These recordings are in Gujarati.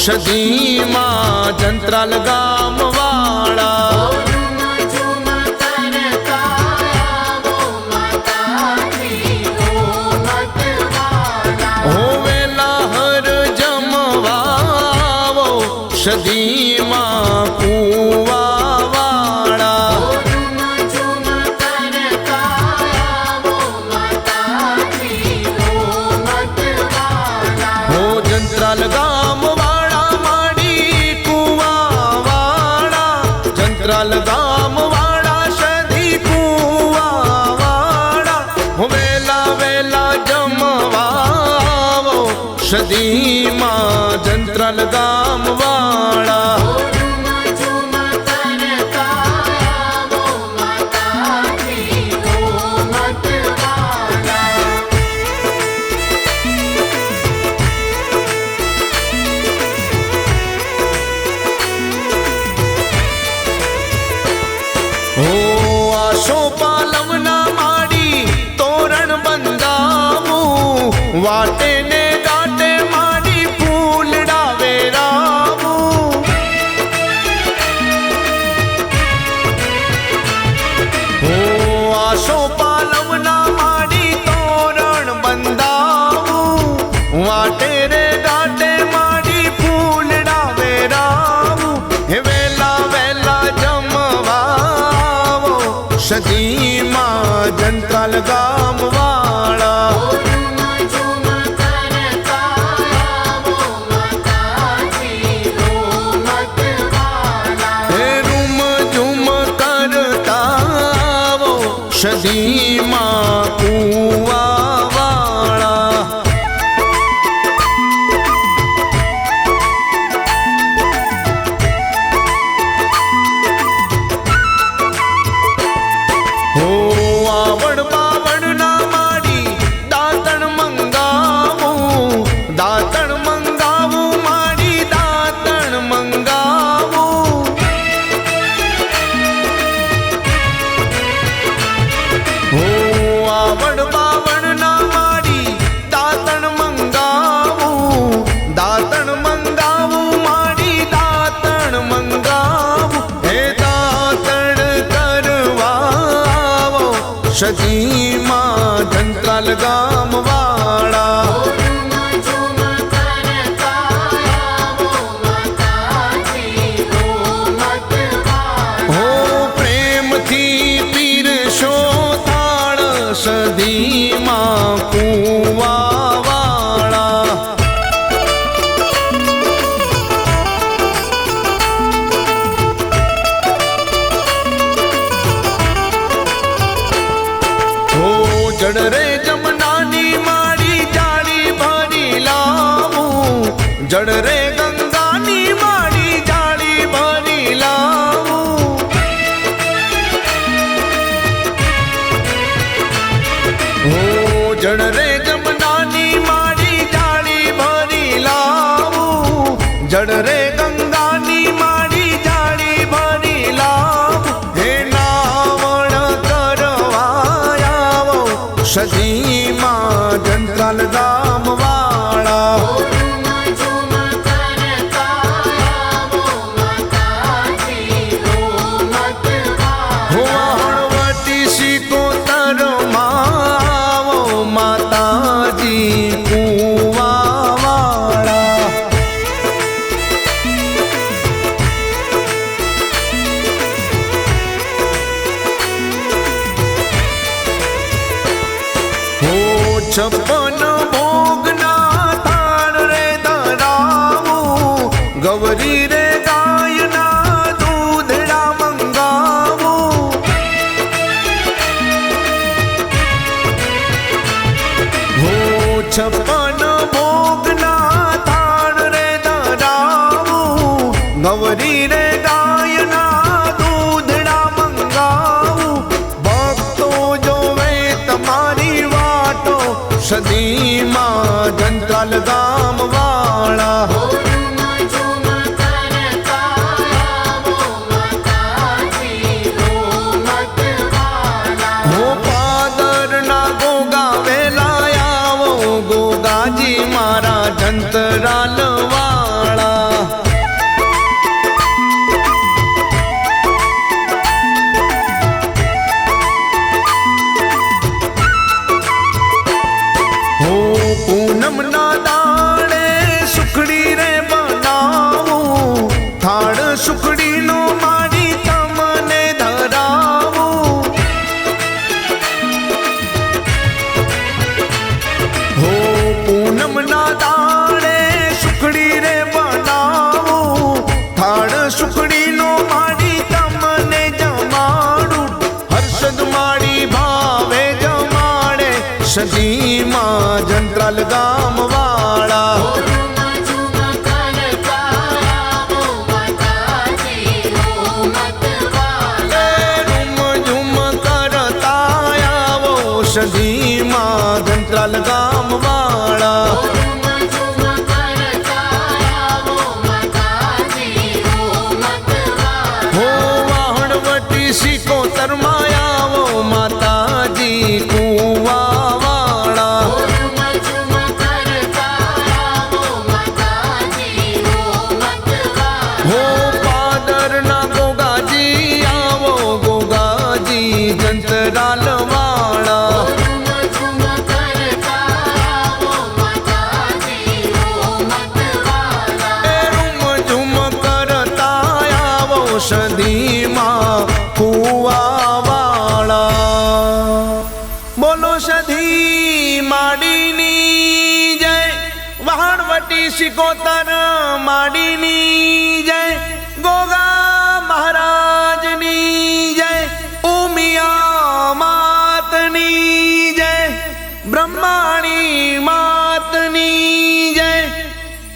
સદીમાં જંત્રાલ ગામ વાળા હોવેલા હર જમવાવો સદીમાં કુવા વાળા હો જંત્રાલ ગામ ગામ વાળા સદી કુવા વાળા વેલા વેલા જમવાવો સદીમાં જંત્રાલ ગામ વાળા પાલવના માડી તોરણ બંધાવું વાટે ને ગાટે માડી ફૂલડા વેરાવું હો આશો પાલવના માડી તોરણ બંધાવું વાટે રે ગાટે માડી ફૂલડા વેરાવું હે વેલા વેલા જમવાવો સદીમાં જંત્રાલ ગામ વાળા હે રૂમ ઝુમ કરતાવો સદીમાં કુવા વાળા હો આવડ બાવડ ના માડી દાતણ મંગાવું માડી દાતણ મંગાવું હો આવડ બાવડ ના માડી દાતણ મંગાવું માડી દાતણ મંગાવું હે દાતણ કરવા સદીમાં જંત્રાલ ગામ વાળા હો પ્રેમથી પીરશો થાળ સદીમાં કુવા વાળા જડ રે જમનાની માડી જાળી ભરી લાવું જડ રે ગંગાની માડી જાળી ભરી લાવું હો જડ રે જમનાની માડી જાળી ભરી લાવું જડ રે ગંગાની માડી જાળી ભરી લાવું હે નાવણ કરવાયાવો સદીમાં જંત્રાલ ગામ વાળા હો હળવટી સિકોતર માવો માતાજી કુવા વાળા હો છપ્પન ભોગના થાળ રે ધરાવું ગૌરી રે ગાયના દૂધડા મંગાવું હો છપ્પન ભોગના થાળ રે ધરાવું ગૌરી રે ગાયના દૂધડા મંગાવું ભક્તો જોવે તમારી વાટો સદીમાં જંત્રાલ ગામ વાળા હો પાદરના ગોગા વેલા આવો ગોગાજી મારા જંત્રાલ વાળા સુખડીનો માડી તમને ધરાવું. હો પૂનમના દાડે સુખડી રે બનાવું. થાળ સુખડીનો માડી તમને જમાડું. હર્ષદ માડી ભાવે જમાડે સદીમાં જંત્રાલ ગામ વાળા. સદીમાં જંત્રાલ ગામ વાળા. હો વાહણવટી સિકોતર માં આવો માતાજી કુવા વાળા. હો પાદર ના ગોગાજી આવો ગોગાજી જંત્રાલ વાળા. સદીમાં કુવા વાળા. બોલો સધી માડીની જય. વહાણવટી સિકોતર માડીની જય. ગોગા મહારાજની જય. ઉમિયા માતની જય. બ્રહ્માણી માતની જય.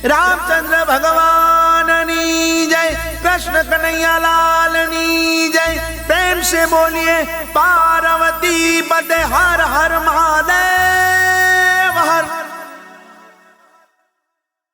રામચંદ્ર ભગવાનની જય. कृष्ण कन्हैया लाल ની જય. પ્રેમ से बोलिए पार्वती पते हर हर महादेव.